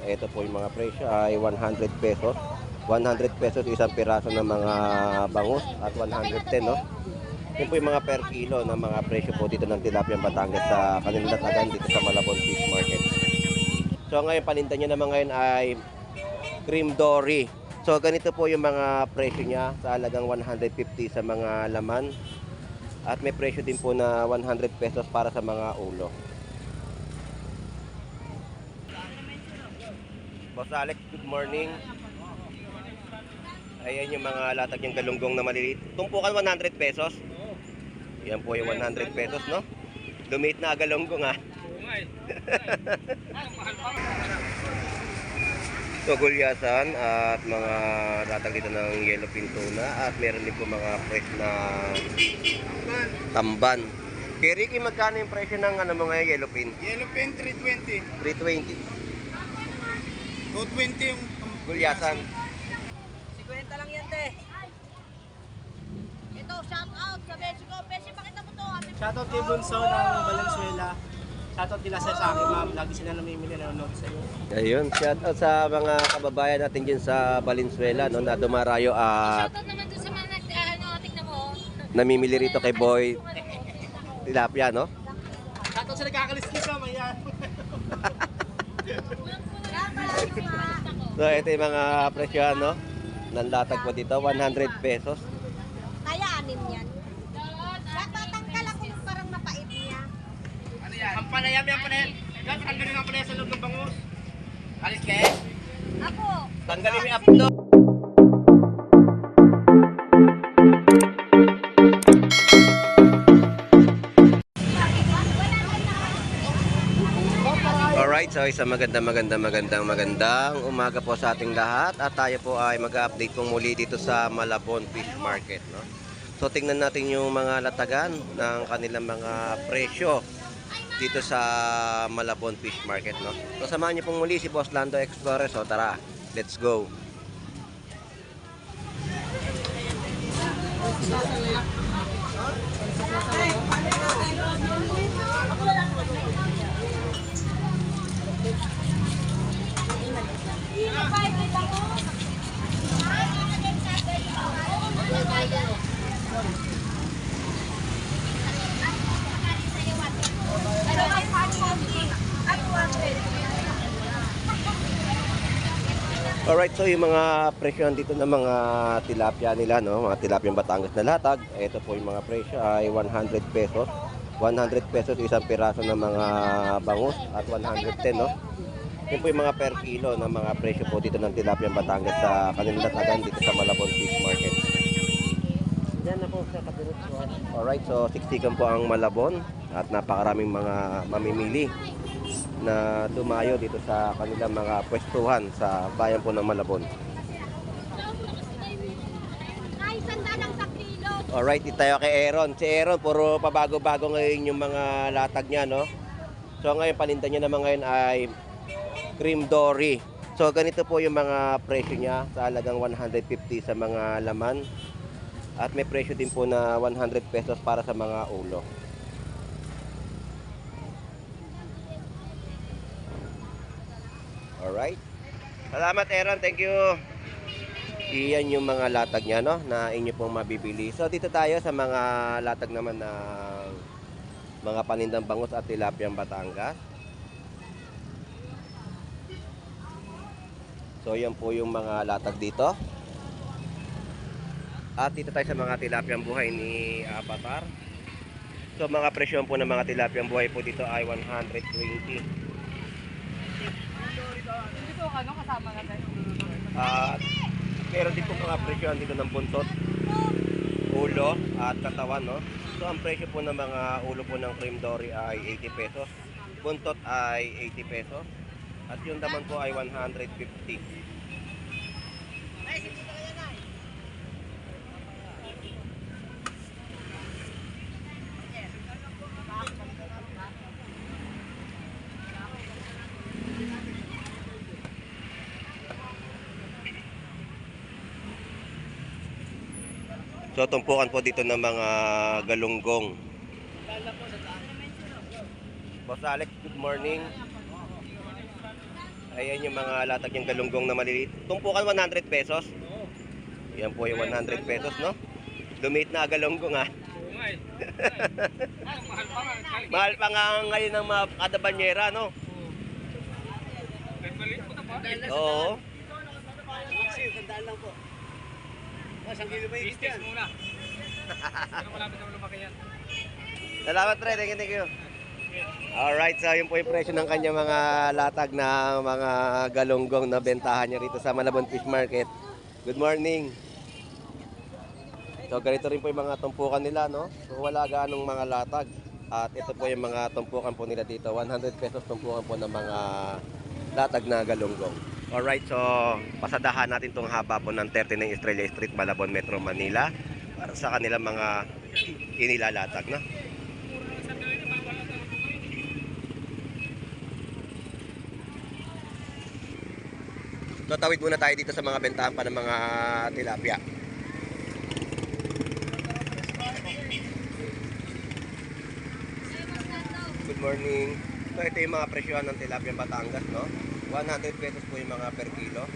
Ito po yung mga presyo ay 100 pesos. 100 pesos isang piraso ng mga bangus at 110, no? Yun po yung mga per kilo ng mga presyo po dito ng tilapia Batangas sa kanilang latagan dito sa Malabon Fish Market. So ngayon paninda niya naman ngayon ay cream dory. So ganito po yung mga presyo niya sa halagang 150 sa mga laman. At may presyo din po na 100 pesos para sa mga ulo. Boss Alex, good morning. Ayan yung mga latag yung galunggong na maliliit. Tumpukan 100 pesos. Yan po yung 100 pesos, no? Lumiit na galunggong, ha. So, gulyasan at mga latag dito ng yellow pin tuna. At meron din po mga fresh na tamban. Kay Ricky, magkano yung presyo ng ano mga yellow pin? Yellow pin 320. 320. 220 yung Gulyasan. 50 lang yan, te. Ito, shout out sa Mexico. Pesi, pakita mo to. shoutout kay Bunso ng Valenzuela. Shoutout nila sa akin, ma'am. Lagi sila namimili na nanonood sa iyo. Ayun, shout out sa mga kababayan natin dyan sa Valenzuela, no, na dumarayo at Shout out naman doon sa mga tingnan mo. namimili rito kay Boy Tilapia, no? Shoutout sa nagkakalistis ka, mayan. So ito yung mga presyo, no? Nanlatag po dito, 100 pesos. Kaya anim yan. Napatangkal ako yung parang mapait niya. Ano yan? Ang panayam yan, panayam. Yan, tanggalin ang panayam sa loob ng bangus. Alis kayo? Ako. Tanggalin mo yung apdo. Alright, so isang magandang umaga po sa ating lahat at tayo po ay mag-update pong muli dito sa Malabon Fish Market, no? So tingnan natin yung mga latagan ng kanilang mga presyo dito sa Malabon Fish Market, no? So samahan niyo pong muli si Boss Lando Explorer. So tara, let's go. Alright, so yung mga presyo dito ng mga tilapia nila, no? Mga tilapia Batangas na latag. Ito po yung mga presyo ay 100 pesos. 100 pesos isang piraso ng mga bangus at 110, no? Yun po yung mga per kilo ng mga presyo po dito ng tilapia Batangas sa kanilang latagan dito sa Malabon Fish Market. Yan na po sa kabinot ko. Alright, so 60 po ang Malabon at napakaraming mga mamimili na dumayo dito sa kanilang mga pwestuhan sa bayan po ng Malabon. Ay, sanda ng sakilo. Alright, dito tayo kay Aaron. Si Aaron, puro pabago-bago ngayon yung mga latag niya, no? So ngayon, paninda niya naman ngayon ay cream dory. So ganito po yung mga presyo niya sa halagang 150 sa mga laman. At may presyo din po na 100 pesos para sa mga ulo. Alright. Salamat, Aaron. Thank you. Iyan yung mga latag niya, no, na inyo pong mabibili. So dito tayo sa mga latag naman ng mga panindang bangus at tilapiang Batangas. So yan po yung mga latag dito. At dito tayo sa mga tilapiang buhay ni Avatar. So mga presyon po ng mga tilapiang buhay po dito ay 120. Ito, ano, kasama natin? At meron din po mga presyo dito ng buntot, ulo at katawan, no? So ang presyo po ng mga ulo po ng cream dory ay 80 pesos. Buntot ay 80 pesos. At yung daman po ay 150. So tumpukan po dito ng mga galunggong. Boss Alex, good morning. Ayan yung mga latag yung galunggong na maliliit. Tumpukan 100 pesos. Oo. Yan po yung 100 pesos, no? Lumiit na galunggong, ha? Ngay. Mahal pa nga. Mahal pa nga ngayon ng mga kada banyera, no? Maliit po na pa. Oo. Tandaan lang po. Isang kilo ba yung yan? Muna. Pero malapit na lumaki yan. Salamat, pre. Thank you. Alright, so yun po yung presyo ng kanya mga latag na mga galunggong na bentahan niya rito sa Malabon Fish Market. Good morning. So ganito rin po yung mga tumpukan nila, no? So wala ganong mga latag. At ito po yung mga tumpukan po nila dito. 100 pesos tumpukan po ng mga latag na galunggong. Alright, so pasadahan natin tong haba po ng 39 Estrella Street, Malabon, Metro Manila para sa kanilang mga inilalatag, no? So tawid muna tayo dito sa mga bentahan pa ng mga tilapia. Good morning. So ito yung mga presyohan ng tilapia Batangas, no? 100 pesos po yung mga per kilo.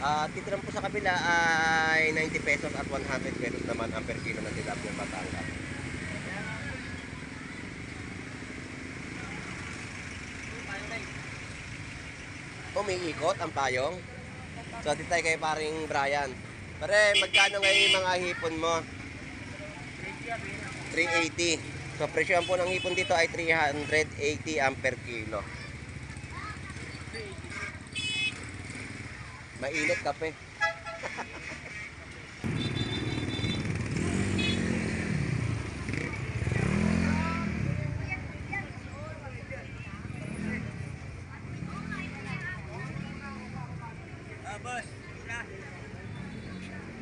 At dito lang po sa kabila ay 90 pesos at 100 pesos naman ang per kilo ng tilapia Batangas. Umiikot ang payong. So dito tayo kay paring Brian. Pare, magkano ngayon yung mga hipon mo? 380. So presyo po ng hipon dito ay 380 ang per kilo. Mainit kape.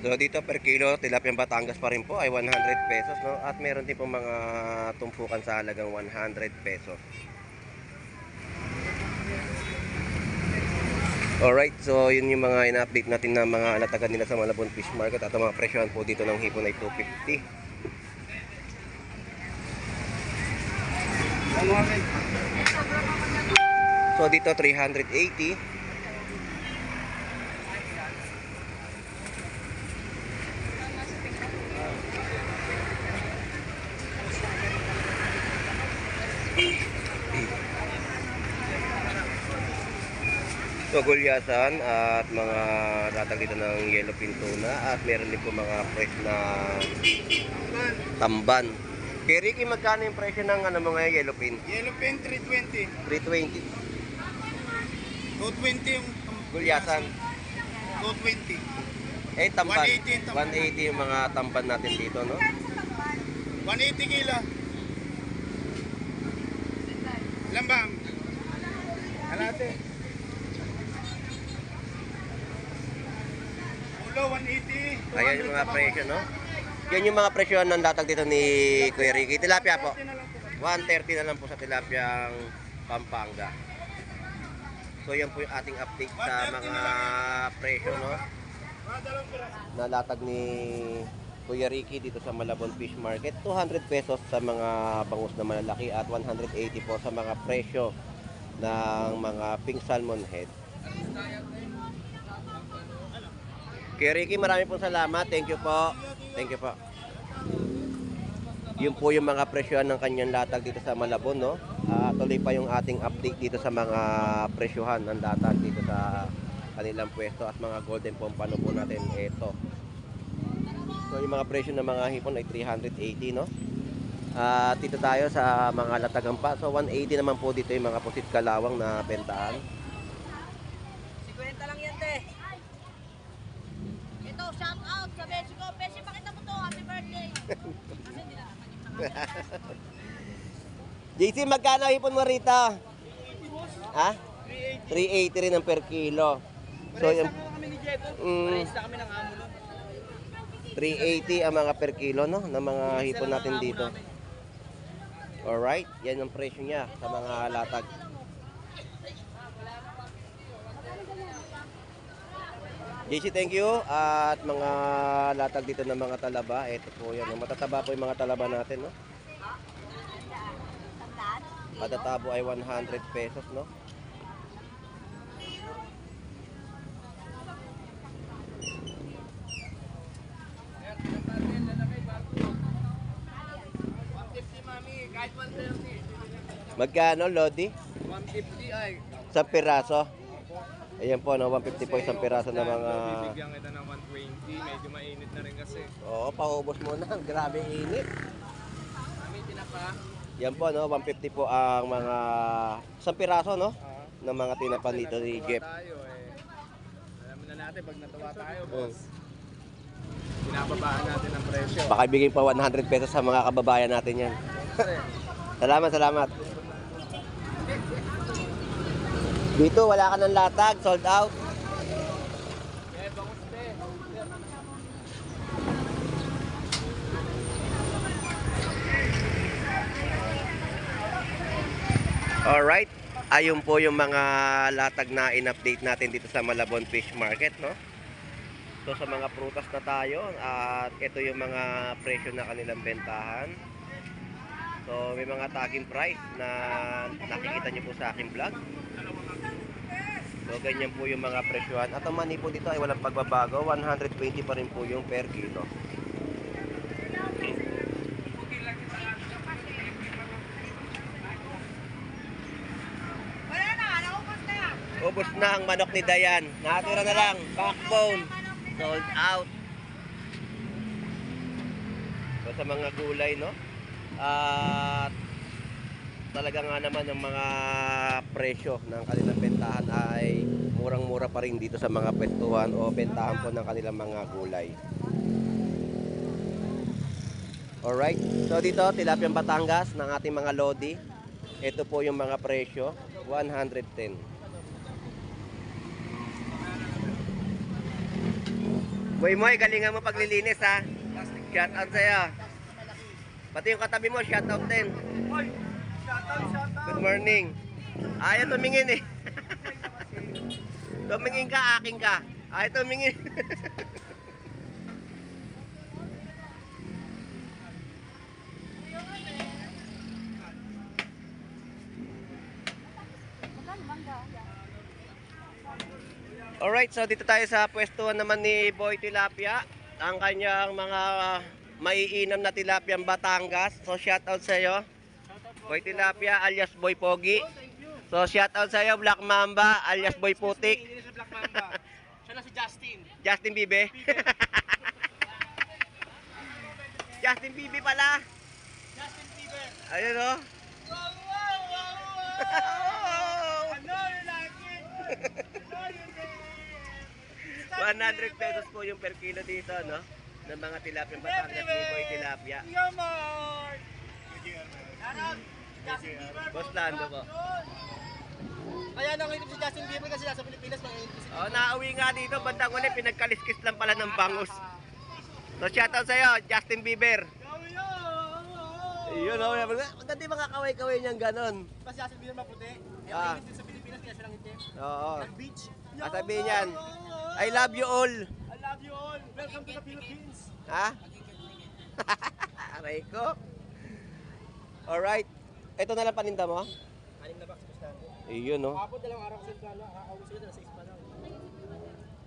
So dito per kilo, tilapia Batangas pa rin po ay 100 pesos, no? At meron din po mga tumpukan sa halagang 100 pesos. Alright, so yun yung mga ina-update natin na mga alatagan nila sa Malabon Fish Market. At ang mga presyohan po dito ng hipon ay 250. So dito 380. So gulyasan at mga latag dito ng yellow pin tuna at meron din po mga fresh na tamban. Kay Ricky, magkano yung presyo ng ano mga yellow pin? Yellow pen 320. 320. 220 yung Gulyasan. 220. Eh tamban. 180 yung tamban. 180 yung mga tamban natin dito, no? 180 kilo. Ilan ba? Kalate. Ulo 180. Ayan yung mga presyo, no? Yan yung mga presyo ng latag dito ni Kuya Ricky. Tilapia po. 130 na lang po sa tilapiang Pampanga. So yan po yung ating update sa mga presyo, no? Na latag ni Kuya Ricky dito sa Malabon Fish Market. 200 pesos sa mga bangus na malalaki at 180 po sa mga presyo ng mga pink salmon head. Kuya Ricky, marami pong salamat. Thank you po. Thank you po. Yun po yung mga presyohan ng kanyang latag dito sa Malabon, no? Tuloy pa yung ating update dito sa mga presyohan ng latag dito sa kanilang pwesto at mga golden pompano po natin ito. So yung mga presyo ng mga hipon ay 380, no? At dito tayo sa mga latagang pa. So 180 naman po dito yung mga pusit kalawang na bentahan. 50 lang yan, te. Ito, shout out sa Beshi ko. Beshi, pakita mo to. Happy birthday. Kasi hindi na JC, magkano hipon mo rito? Ha? 380 rin ang per kilo. So yung kami ni Jeto. mm, Na kami ng amo nun. 380 ang mga per kilo, no, ng mga hipon natin dito. Alright, yan ang presyo niya sa mga latag. JC, thank you. At mga latag dito ng mga talaba, ito po yan. Matataba po yung mga talaba natin, no? Kada tabo ay 100 pesos, no? Magkano, Lodi? 150 ay. Sa piraso. Ayan po, no? 150 po isang piraso ng mga... Bibigyan kita ng 120. Medyo mainit na rin kasi. Oo, paubos mo na. Grabe init. Kami tinapa. Yan po, no? 150 po ang mga... Isang piraso, no? Ng mga tinapa dito ni Jeff. Tayo, alam mo na natin, pag natuwa tayo, boss. Pinababaan natin ang presyo. Baka bigay pa 100 pesos sa mga kababayan natin yan. Salamat, salamat. Dito, wala ka ng latag, sold out. Eh, bangus te. Alright, ayun po yung mga latag na in-update natin dito sa Malabon Fish Market, no? So sa mga prutas na tayo, at ito yung mga presyo na kanilang bentahan. So may mga tagging price na nakikita nyo po sa aking vlog. So ganyan po yung mga presyohan. At ang mani po dito ay walang pagbabago, 120 pa rin po yung per kilo. Wala na, naubos na yan. Ubos na ang manok ni Dayan. Natira na lang, backbone. Sold out. So sa mga gulay, no? At talaga nga naman ang mga presyo ng kanilang bentahan ay murang-mura pa rin dito sa mga pwestuhan o bentahan po ng kanilang mga gulay. Alright, so dito Tilapiang Batangas ng ating mga lodi. Ito po yung mga presyo, 110. Moy Moy, galingan mo paglilinis ha. Shout out sa'yo. Pati yung katabi mo, shout out din. Good morning. Ayaw tumingin eh. Tumingin ka, aking ka. Ayaw tumingin. Alright, so dito tayo sa pwestuhan naman ni Boy Tilapia. Ang kanyang mga maiinam na tilapiang Batangas. So shout out sa iyo, Boy Tilapia alias Boy Pogi. So shout out sa iyo, Black Mamba alias Boy Putik. Hindi sa Black Mamba. Siya na si Justin. Justin Bibe. Justin Bibe pala. Justin Bieber. Ayun o. Wow, wow, wow, wow. I know you like it. I know you like it. 100 pesos po yung per kilo dito, no? Ng mga tilapiang Batangas ni Boy Tilapia. Come on. Shout out, Justin Bieber. Boss Lando po. Kaya nangitim si Justin Bieber kasi nasa Pilipinas mangitim si Oh, nauwi nga dito, bandang uli, pinagkaliskis lang pala ng bangus. So shoutout sa'yo, Justin Bieber. Yun, oh, maganda yung mga kaway-kaway niyang ganon. Kasi Justin Bieber maputi. Ah. Yung sa Pilipinas kaya siya lang itim. Oo. Beach. Sasabihin niyan, I love you all. I love you all. Welcome to the Philippines. Ha? Aray ko. Alright. Ito na lang paninda mo? Anim na box basta. Iyon, no? Kapon dalawang araw kasi plano. Aawis sila sa 6 pa lang.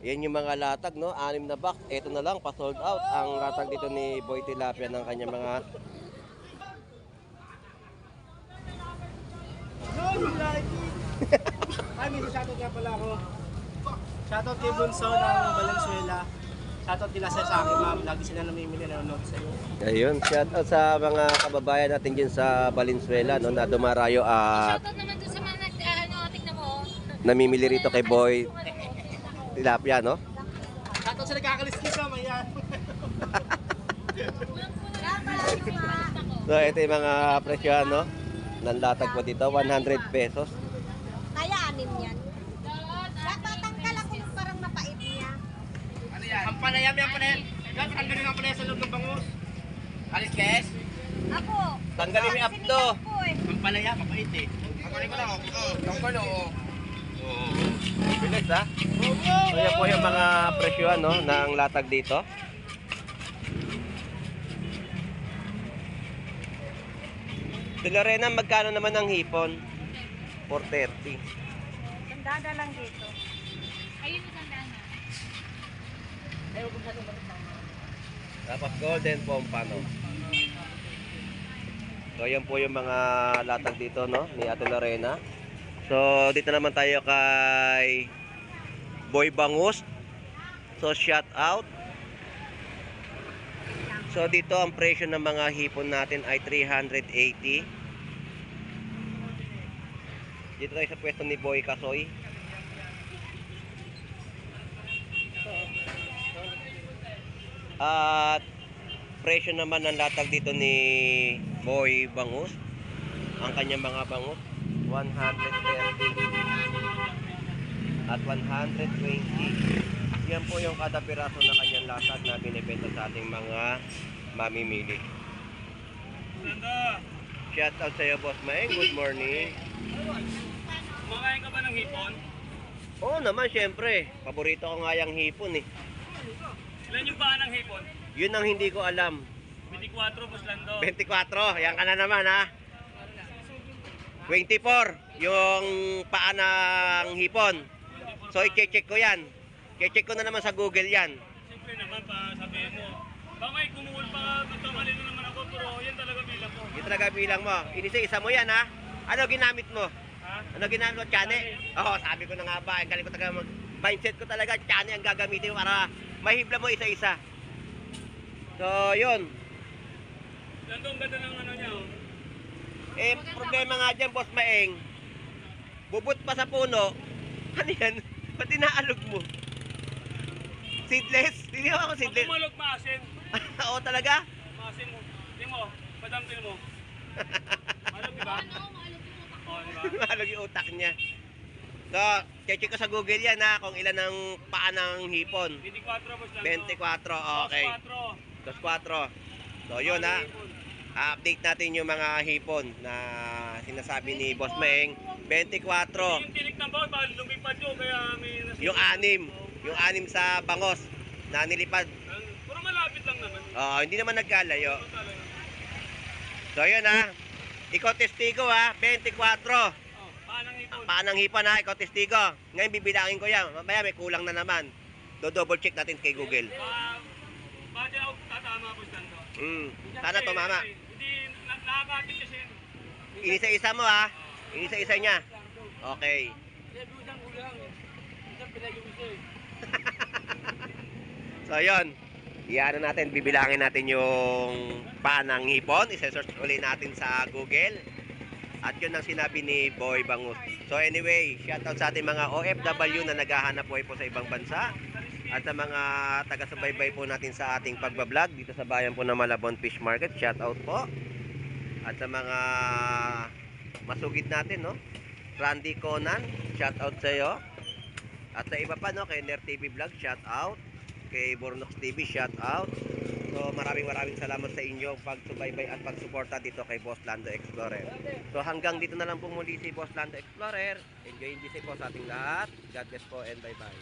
Yan yung mga latag, no? 6 na box. Ito na lang, pa-sold out. Ang latag dito ni Boy Tilapia ng kanyang mga... No, you like it. Ay, may shoutout nga pala ako. Shoutout kay Bunso ng Valenzuela. Shoutout nila sa akin, ma'am. Lagi sila namimili na nanonood sa'yo. Ayun, shout out sa mga kababayan natin dyan sa Valenzuela, no? Na dumarayo at Shoutout naman doon sa mga tignan mo. namimili rito kay Boy Tilapia, no? Shoutout sa nagkakaliskis ka, mayan. So, ito yung mga presyo, no? Nanlatag po dito, 100 pesos. Kaya anim yan. Napatanggal ako ng parang mapait niya. Ano yan? Ang panayam yan, panayam. Yan, tanggalin ang panayam sa loob ng bangus. Alis, Kes? Ako. Tanggalin mo yung apdo. Sinigang ko eh. Ang panayam, mapait eh. Tanggalin ko lang, oh. Tanggal, oo. Bilis, ha? So, yan po yung mga presyo, no? Ng latag dito. Si Lorena, magkano naman ang hipon? 430. Sandada lang dito. Ayun yung sandaan na. Tapos golden pompano. So, yan po yung mga latag dito, no? Ni Ate Lorena. So, dito naman tayo kay Boy Bangus. So, shout out. So, dito ang presyo ng mga hipon natin ay 380. Dito tayo sa pwesto ni Boy Kasoy. At presyo naman ng latag dito ni Boy Bangus. Ang kanyang mga bangus 130 at 120. Yan po yung kada piraso na kanyang latag na binibenta sa ating mga mamimili. Shout out sa iyo, Boss Maeng. Good morning. Kumakain ka ba ng hipon? Oo naman, syempre. Paborito ko nga yung hipon eh. Ilan yung paa ng hipon? Yun ang hindi ko alam. 24, Boss Lando. 24, yan ka na naman ha. 24, yung paa ng hipon. So, i-check ko yan. I-check ko na naman sa Google yan. Siyempre naman pa sabihin mo. Baka may kumukul pa, nagkamali na naman ako, pero yan talaga bilang ko. Yung talaga bilang mo. Inisa-isa mo yan ha. Ano ginamit mo? Ha? Ano ginamit mo? Chane? Oo, sabi ko na nga ba. Ang galing ko talaga mindset ko talaga. Chane ang gagamitin mo para mahibla mo isa-isa. So, yun. Lando, ang ganda ng ano niya, oh. Eh, problema nga dyan, Boss Maeng. Bubot pa sa puno. Ano yan? Ba't inaalog mo? Seedless? Hindi ako Pag seedless. kumalog, maasin. Oo talaga? Maasin mo. Hindi mo, padampil mo. Malog, diba? Oo, diba? Malog yung utak niya. So, check ko sa Google yan ha, kung ilan ang paa ng hipon. 24, Boss Lando. 24, okay. 24. So, yun ha. Update natin yung mga hipon na sinasabi ni Boss Maeng. 24. Yung tinik ng bawal, baka lumipad yun, kaya may nasa... Yung anim sa bangos na nilipad. Puro malapit lang naman. Oo, hindi naman nagkalayo. Ano talaga? So, yun ha. Ikaw testigo ha, 24. Oh, paanang hipon. Paanang hipon ha, ikaw testigo. Ngayon bibilangin ko yan. Mamaya may kulang na naman. Do-double check natin kay Google. Bakit ako tatama, Boss Lando? Sana tumama. Hindi, nakakapit kasi. Inisa-isa mo ha. Inisa-isa niya. Okay. So, yun. Iyan natin, bibilangin natin yung panang hipon. Isa-search ulit natin sa Google. At yun ang sinabi ni Boy Bangus. So anyway, shoutout sa ating mga OFW na naghahanap buhay po sa ibang bansa. At sa mga taga-subaybay po natin sa ating pagbablog dito sa bayan po ng Malabon Fish Market. Shoutout po. At sa mga masugid natin, no? Randy Conan, shoutout sa iyo. At sa iba pa, no? Kay Ner TV Vlog, shoutout. Kay Bornox TV, shoutout. So maraming salamat sa inyong pagsubaybay at pagsuporta dito kay Boss Lando Explorer. So hanggang dito na lang po muli si Boss Lando Explorer. Enjoy this po sa ating lahat. God bless po and bye-bye.